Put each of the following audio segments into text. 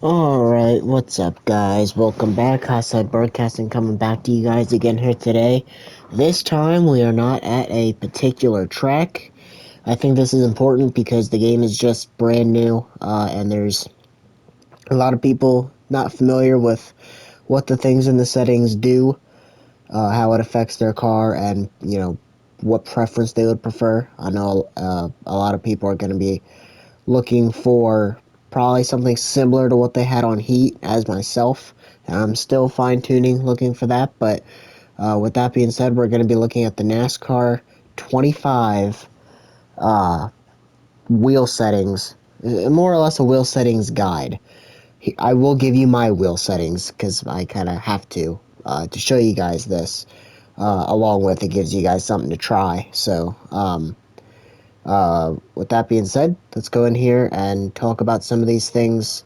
Alright, what's up guys? Welcome back. Hostile Broadcasting coming back to you guys again here today. This time we are not at a particular track. I think this is important because the game is just brand new, and there's a lot of people not familiar with what the things in the settings do, how it affects their car, and, what preference they would prefer. I know a lot of people are going to be looking for probably something similar to what they had on Heat as myself. And I'm still fine tuning looking for that. But with that being said, we're going to be looking at the NASCAR 25 wheel settings, more or less a wheel settings guide. I will give you my wheel settings because I kind of have to show you guys this. Along with it gives you guys something to try. So, with that being said, let's go in here and talk about some of these things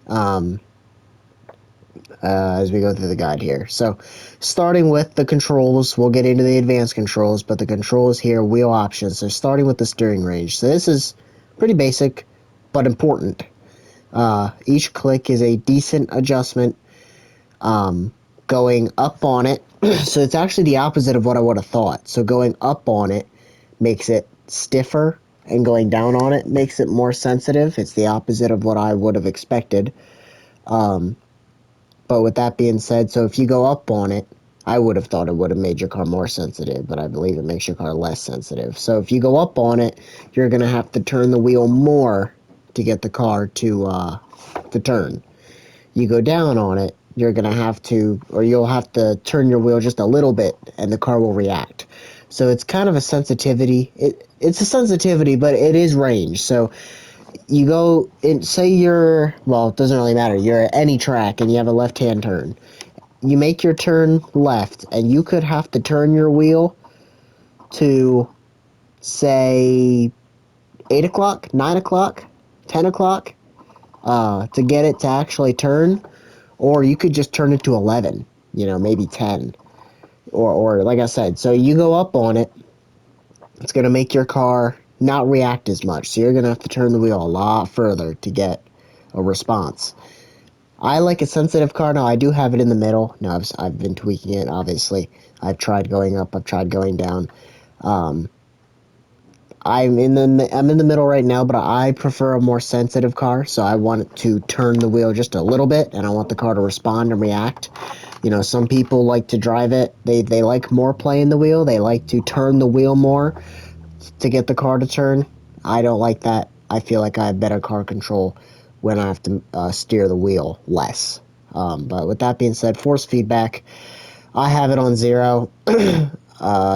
um, as we go through the guide here. So, starting with the controls, we'll get into the advanced controls, but the controls here, wheel options. So, starting with the steering range. So, this is pretty basic, but important. Each click is a decent adjustment going up on it. So, it's actually the opposite of what I would have thought. So, going up on it makes it stiffer, and going down on it makes it more sensitive. It's the opposite of what I would have expected. But with that being said, so if you go up on it, I would have thought it would have made your car more sensitive, but I believe it makes your car less sensitive. So if you go up on it, you're going to have to turn the wheel more to get the car to turn. You go down on it, you're going to have to, or you'll have to turn your wheel just a little bit, and the car will react. So it's kind of a sensitivity. It's a sensitivity, but it is range. So you go and say well, it doesn't really matter. You're at any track and you have a left-hand turn. You make your turn left, and you could have to turn your wheel to, say, 8 o'clock, 9 o'clock, 10 o'clock to get it to actually turn. Or you could just turn it to 11, maybe 10. Or like I said, so you go up on it, it's going to make your car not react as much. So you're going to have to turn the wheel a lot further to get a response. I like a sensitive car. Now, I do have it in the middle. Now, I've been tweaking it, obviously. I've tried going up. I've tried going down. Um, I'm in the middle right now, but I prefer a more sensitive car. So I want it to turn the wheel just a little bit, and I want the car to respond and react. Some people like to drive it. They like more playing the wheel. They like to turn the wheel more to get the car to turn. I don't like that. I feel like I have better car control when I have to steer the wheel less. But with that being said, force feedback, I have it on 0.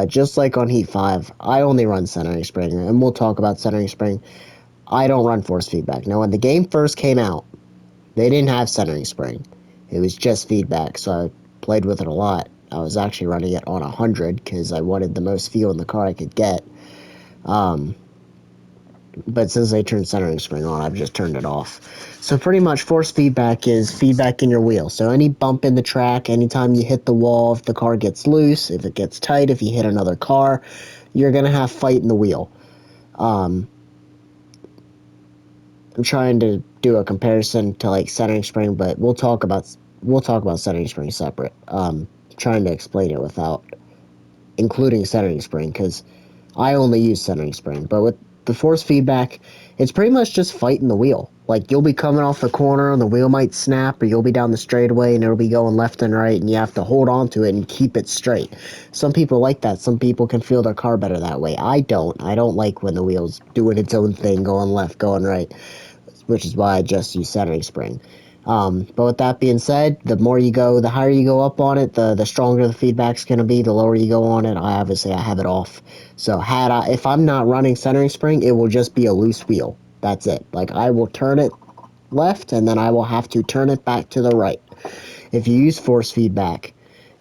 Just like on Heat 5, I only run centering spring, and we'll talk about centering spring. I don't run force feedback. Now, when the game first came out, they didn't have centering spring. It was just feedback, so I played with it a lot. I was actually running it on 100 because I wanted the most feel in the car I could get. But since they turned centering spring on, I've just turned it off. So pretty much force feedback is feedback in your wheel. So any bump in the track, anytime you hit the wall, if the car gets loose, if it gets tight, if you hit another car, you're going to have fight in the wheel. I'm trying to do a comparison to like centering spring, but we'll talk about centering spring separate. Trying to explain it without including centering spring because I only use centering spring. But with the force feedback, it's pretty much just fighting the wheel. Like, you'll be coming off the corner and the wheel might snap, or you'll be down the straightaway and it'll be going left and right, and you have to hold on to it and keep it straight. Some people like that. Some people can feel their car better that way. I don't. I don't like when the wheel's doing its own thing, going left, going right, which is why I just use centering spring. But with that being said, the more you go, the higher you go up on it, the stronger the feedback's going to be. The lower you go on it, I have it off. So if I'm not running centering spring, it will just be a loose wheel. That's it. Like, I will turn it left, and then I will have to turn it back to the right. If you use force feedback,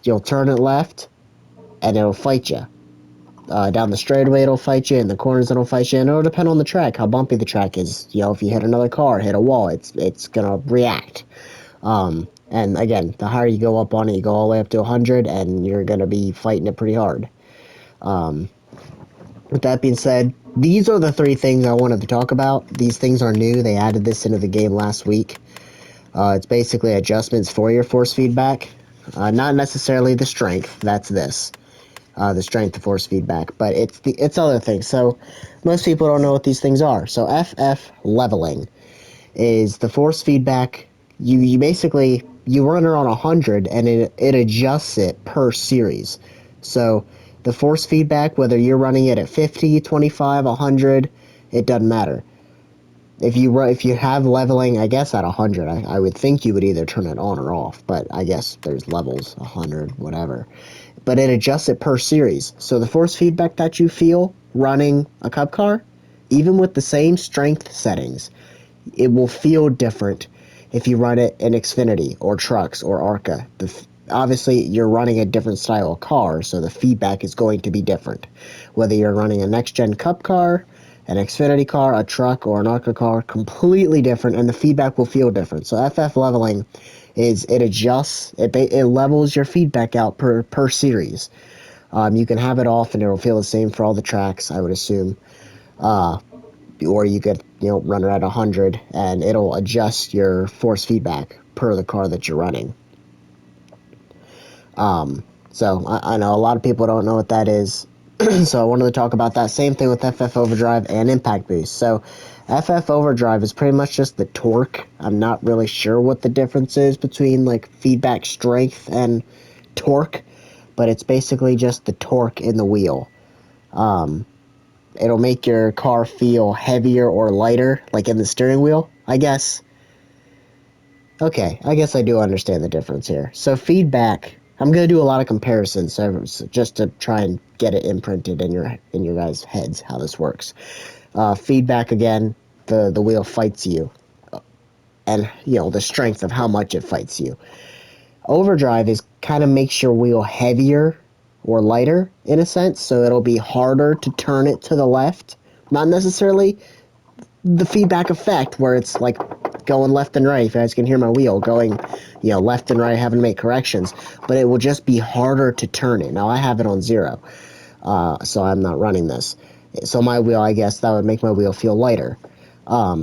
you'll turn it left, and it'll fight you. Down the straightaway, it'll fight you. In the corners, it'll fight you. And it'll depend on the track, how bumpy the track is. If you hit another car, hit a wall, it's gonna react. And again, the higher you go up on it, you go all the way up to 100, and you're gonna be fighting it pretty hard. With that being said, these are the 3 things I wanted to talk about. These things are new. They added this into the game last week. It's basically adjustments for your force feedback, not necessarily the strength. That's this. The strength to force feedback, but it's other things. So most people don't know what these things are. So FF leveling is the force feedback. You basically you run it on 100 and it adjusts it per series. So the force feedback, whether you're running it at 50, 25, 100, it doesn't matter. If you have leveling, I guess at 100, I would think you would either turn it on or off, but I guess there's levels, 100, whatever. But it adjusts it per series. So the force feedback that you feel running a cup car, even with the same strength settings, it will feel different if you run it in Xfinity or trucks or ARCA. Obviously, you're running a different style of car, so the feedback is going to be different. Whether you're running a next-gen cup car, an Xfinity car, a truck, or an ARCA car, completely different, and the feedback will feel different. So FF leveling is it adjusts, it levels your feedback out per series. You can have it off, and it will feel the same for all the tracks, I would assume. Or you could run it at 100 and it'll adjust your force feedback per the car that you're running. So I know a lot of people don't know what that is. So I wanted to talk about that. Same thing with FF overdrive and impact boost. So FF overdrive is pretty much just the torque. I'm not really sure what the difference is between like feedback strength and torque, but it's basically just the torque in the wheel. It'll make your car feel heavier or lighter, like in the steering wheel, I guess. Okay, I guess I do understand the difference here. So feedback, I'm gonna do a lot of comparisons, so just to try and get it imprinted in your guys' heads how this works. Feedback again, the wheel fights you, and the strength of how much it fights you. Overdrive is kind of makes your wheel heavier or lighter in a sense, so it'll be harder to turn it to the left. Not necessarily the feedback effect where it's like going left and right. If you guys can hear my wheel going, left and right, having to make corrections, but it will just be harder to turn it. Now I have it on 0, so I'm not running this. So my wheel, I guess that would make my wheel feel lighter. But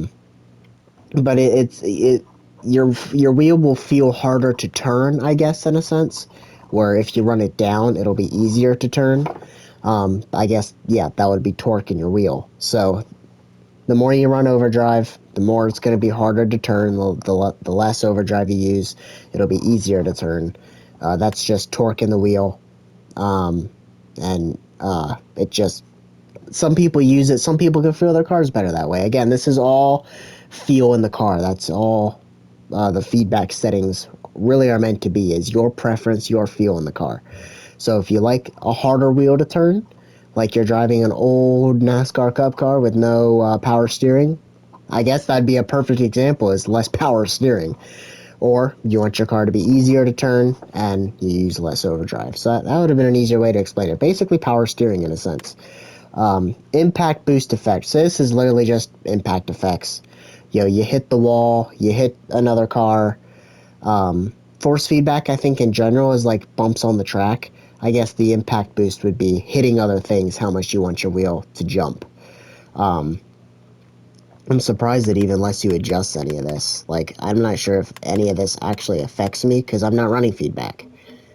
your wheel will feel harder to turn, I guess, in a sense. Where if you run it down, it'll be easier to turn. I guess, yeah, that would be torque in your wheel. So the more you run overdrive, the more it's going to be harder to turn. The less overdrive you use, it'll be easier to turn. That's just torque in the wheel. And it just, some people use it. Some people can feel their cars better that way. Again, this is all feel in the car. That's all the feedback settings really are meant to be, is your preference, your feel in the car. So if you like a harder wheel to turn, like you're driving an old NASCAR Cup car with no power steering, I guess that'd be a perfect example, is less power steering. Or you want your car to be easier to turn and you use less overdrive. So that would have been an easier way to explain it. Basically power steering in a sense. Impact boost effect. So this is literally just impact effects. You hit the wall, you hit another car. Force feedback, I think in general, is like bumps on the track. I guess the impact boost would be hitting other things, how much you want your wheel to jump. I'm surprised it even lets you adjust any of this. Like, I'm not sure if any of this actually affects me because I'm not running feedback.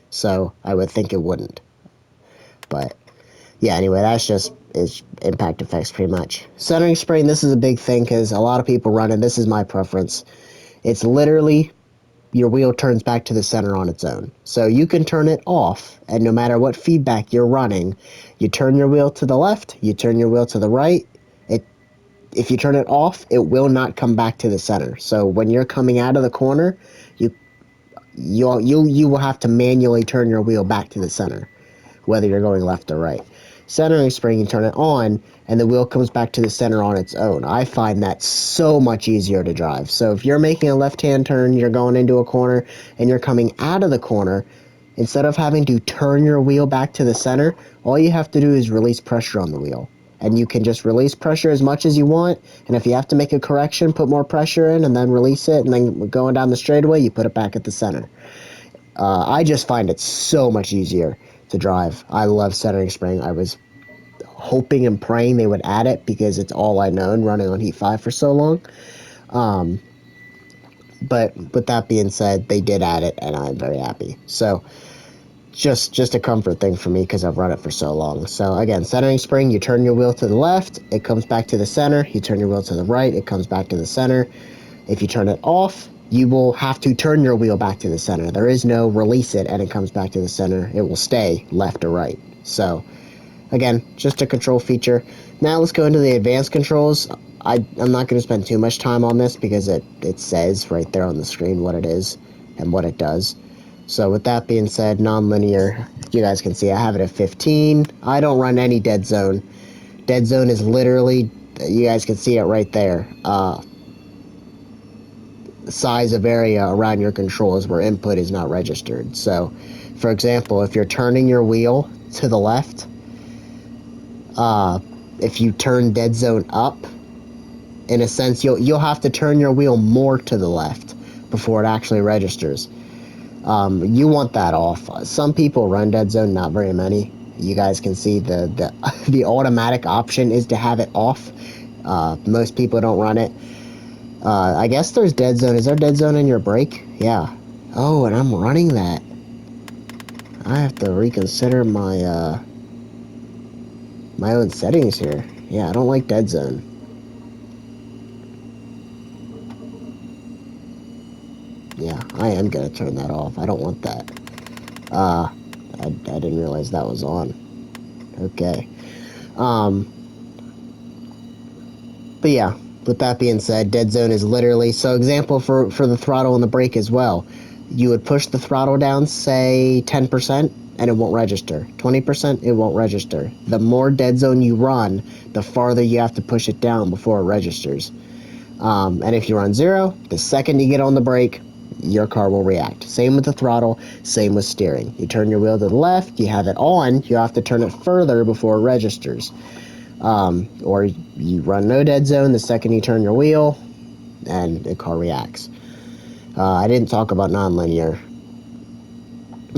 So I would think it wouldn't. But yeah, anyway, that's just is impact effects pretty much. Centering spring, this is a big thing because a lot of people run it. This is my preference. It's literally your wheel turns back to the center on its own. So you can turn it off, and no matter what feedback you're running, you turn your wheel to the left, you turn your wheel to the right. If you turn it off, it will not come back to the center. So when you're coming out of the corner, you you will have to manually turn your wheel back to the center, whether you're going left or right. Centering spring, you turn it on, and the wheel comes back to the center on its own. I find that so much easier to drive. So if you're making a left-hand turn, you're going into a corner, and you're coming out of the corner, instead of having to turn your wheel back to the center, all you have to do is release pressure on the wheel. And you can just release pressure as much as you want, and if you have to make a correction, put more pressure in, and then release it, and then going down the straightaway, you put it back at the center. I just find it so much easier to drive. I love centering spring. I was hoping and praying they would add it because it's all I known running on Heat 5 for so long. But with that being said, they did add it, and I'm very happy. So just a comfort thing for me because I've run it for so long. So again, centering spring, you turn your wheel to the left, it comes back to the center. You turn your wheel to the right, it comes back to the center. If you turn it off, you will have to turn your wheel back to the center. There is no release it and it comes back to the center. It will stay left or right. So again, just a control feature. Now let's go into the advanced controls. I'm not going to spend too much time on this because it says right there on the screen what it is and what it does. So with that being said, nonlinear, you guys can see I have it at 15. I don't run any dead zone. Dead zone is literally, you guys can see it right there. Size of area around your controls where input is not registered. So, for example, if you're turning your wheel to the left, if you turn dead zone up, in a sense, you'll have to turn your wheel more to the left before it actually registers. You want that off. Some people run dead zone, not very many. You guys can see the the automatic option is to have it off. Most people don't run it. I guess there's dead zone. Is there dead zone in your brake? Yeah. Oh, and I'm running that. I have to reconsider my my own settings here. Yeah, I don't like dead zone. Yeah, I am gonna turn that off. I don't want that. I didn't realize that was on. Okay. But yeah, with that being said, dead zone is literally, so example for the throttle and the brake as well. You would push the throttle down, say 10%, and it won't register. 20%, it won't register. The more dead zone you run, the farther you have to push it down before it registers. And if you run 0, the second you get on the brake, your car will react. Same with the throttle, same with steering. You turn your wheel to the left, you have it on, you have to turn it further before it registers. Or you run no dead zone the second you turn your wheel, and the car reacts. I didn't talk about nonlinear.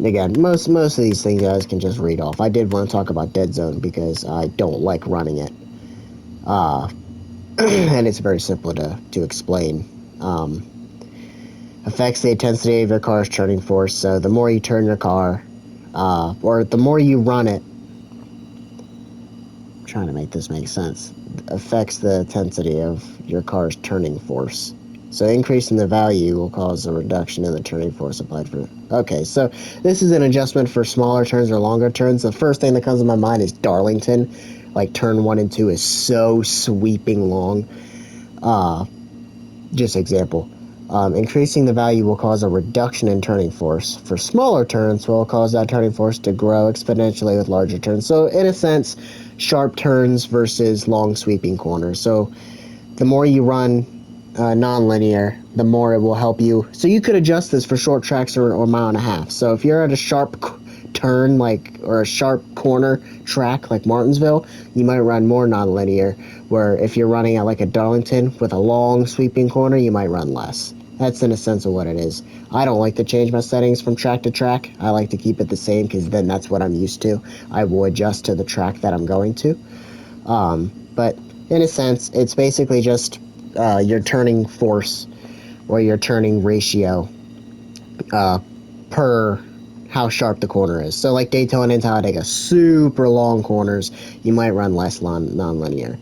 Again, most of these things you guys can just read off. I did want to talk about dead zone because I don't like running it. And it's very simple to explain. Affects the intensity of your car's turning force. So the more you turn your car, or the more you run it, I'm trying to make this make sense, affects the intensity of your car's turning force. So increasing the value will cause a reduction in the turning force applied for. Okay, so this is an adjustment for smaller turns or longer turns. The first thing that comes to my mind is Darlington. Like turn 1 and 2 is so sweeping long. Just example. Increasing the value will cause a reduction in turning force. For smaller turns, will cause that turning force to grow exponentially with larger turns. So, in a sense, sharp turns versus long sweeping corners. So, the more you run non-linear, the more it will help you. So, you could adjust this for short tracks or mile and a half. So, if you're at a sharp turn, or a sharp corner track like Martinsville, you might run more non-linear, where if you're running at like a Darlington with a long sweeping corner, you might run less. That's in a sense of what it is. I don't like to change my settings from track to track. I like to keep it the same because then that's what I'm used to. I will adjust to the track that I'm going to. But in a sense, it's basically just your turning force or your turning ratio per how sharp the corner is. So like Daytona and Talladega, super long corners, you might run less non-linear.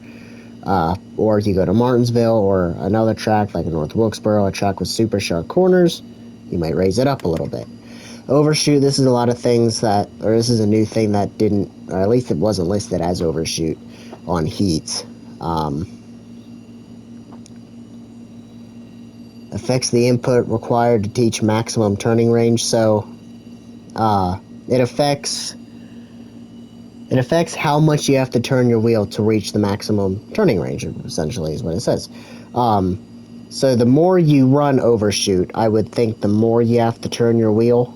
Or you go to Martinsville or another track like North Wilkesboro, a track with super sharp corners, you might raise it up a little bit. Overshoot, this is a lot of things this is a new thing that didn't, or at least it wasn't listed as overshoot on heat. Affects the input required to teach maximum turning range. So it affects how much you have to turn your wheel to reach the maximum turning range, essentially, is what it says. So the more you run Overshoot, I would think the more you have to turn your wheel.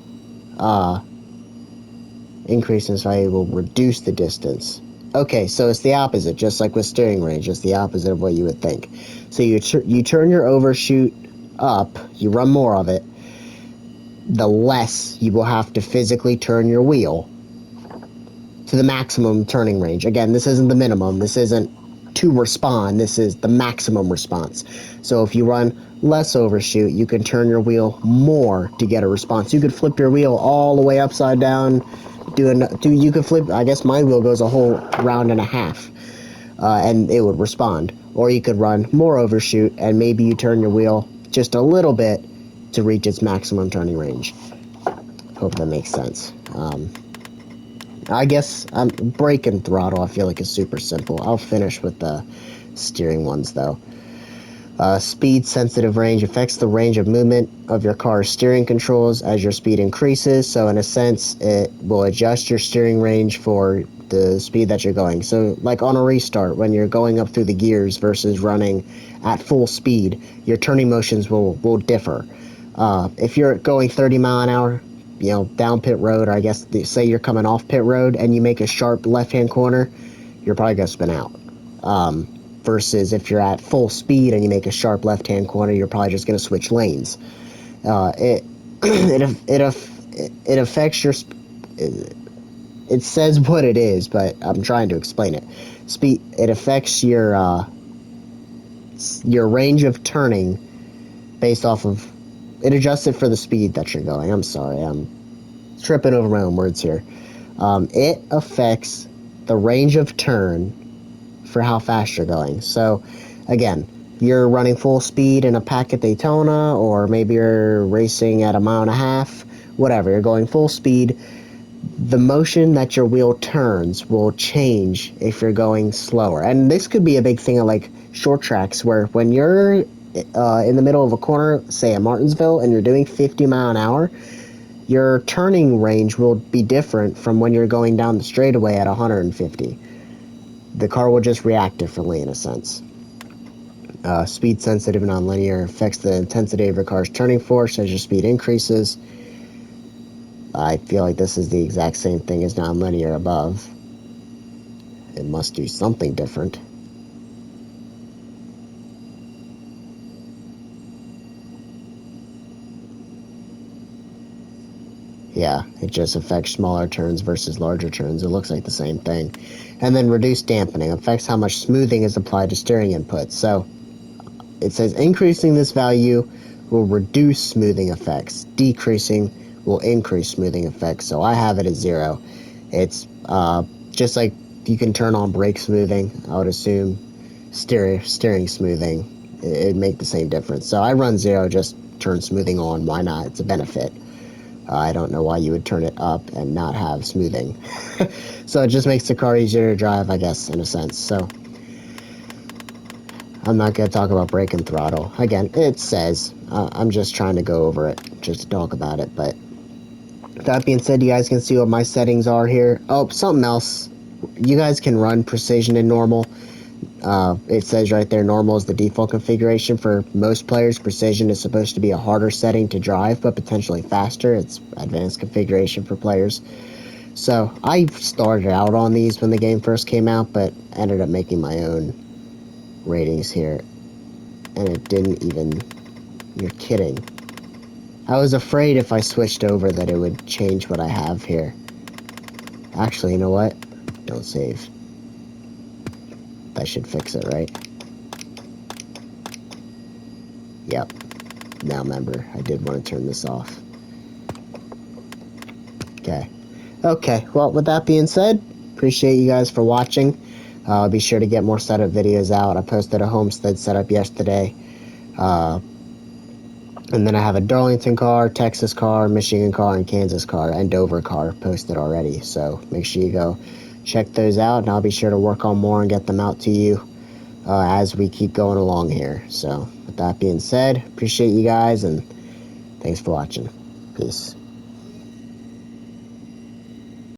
Increase in value will reduce the distance. Okay, so it's the opposite, just like with steering range. It's the opposite of what you would think. So you turn your Overshoot up, you run more of it, the less you will have to physically turn your wheel to the maximum turning range. Again, this isn't the minimum. This isn't to respond. This is the maximum response. So if you run less overshoot, you can turn your wheel more to get a response. You could flip your wheel all the way upside down. You could flip, I guess my wheel goes a whole round and a half, and it would respond. Or you could run more overshoot, and maybe you turn your wheel just a little bit to reach its maximum turning range. Hope that makes sense. I guess brake and throttle I feel like is super simple. I'll finish with the steering ones though. Speed sensitive range affects the range of movement of your car's steering controls as your speed increases. So in a sense, it will adjust your steering range for the speed that you're going. So like on a restart, when you're going up through the gears versus running at full speed, your turning motions will differ. If you're going 30 mile an hour, down pit road, or I guess say you're coming off pit road and you make a sharp left-hand corner, you're probably going to spin out. Versus if you're at full speed and you make a sharp left-hand corner, you're probably just going to switch lanes. It it affects your. It says what it is, but I'm trying to explain it. Speed. It affects your range of turning based off of. It adjusts it for the speed that you're going. I'm sorry, I'm tripping over my own words here. It affects the range of turn for how fast you're going. So, again, you're running full speed in a pack at Daytona, or maybe you're racing at a mile and a half, whatever. You're going full speed. The motion that your wheel turns will change if you're going slower. And this could be a big thing of like short tracks, where when you're in the middle of a corner, say at Martinsville, and you're doing 50 mile an hour, your turning range will be different from when you're going down the straightaway at 150. The car will just react differently in a sense. Speed sensitive and nonlinear affects the intensity of your car's turning force as your speed increases. I feel like this is the exact same thing as nonlinear above. It must do something different. Yeah, it just affects smaller turns versus larger turns. It looks like the same thing. And then reduced dampening affects how much smoothing is applied to steering input. So it says increasing this value will reduce smoothing effects. Decreasing will increase smoothing effects. So I have it at 0. It's just like you can turn on brake smoothing, I would assume. Steering smoothing, it'd make the same difference. So I run 0, just turn smoothing on. Why not? It's a benefit. I don't know why you would turn it up and not have smoothing. So it just makes the car easier to drive, I guess, in a sense. So I'm not going to talk about brake and throttle. Again, it says, I'm just trying to go over it, just to talk about it. But that being said, you guys can see what my settings are here. Oh, something else. You guys can run precision in normal. It says right there, normal is the default configuration for most players. Precision is supposed to be a harder setting to drive, but potentially faster. It's advanced configuration for players. So I started out on these when the game first came out, but ended up making my own ratings here. And it didn't even... You're kidding. I was afraid if I switched over that it would change what I have here. Actually, you know what? Don't save. That should fix it, right? Yep. Now remember, I did want to turn this off. Okay. Okay, well, with that being said, appreciate you guys for watching. Be sure to get more setup videos out. I posted a homestead setup yesterday. And then I have a Darlington car, Texas car, Michigan car, and Kansas car, and Dover car posted already. So make sure you go check those out, and I'll be sure to work on more and get them out to you as we keep going along here. So with that being said, appreciate you guys, and thanks for watching. Peace.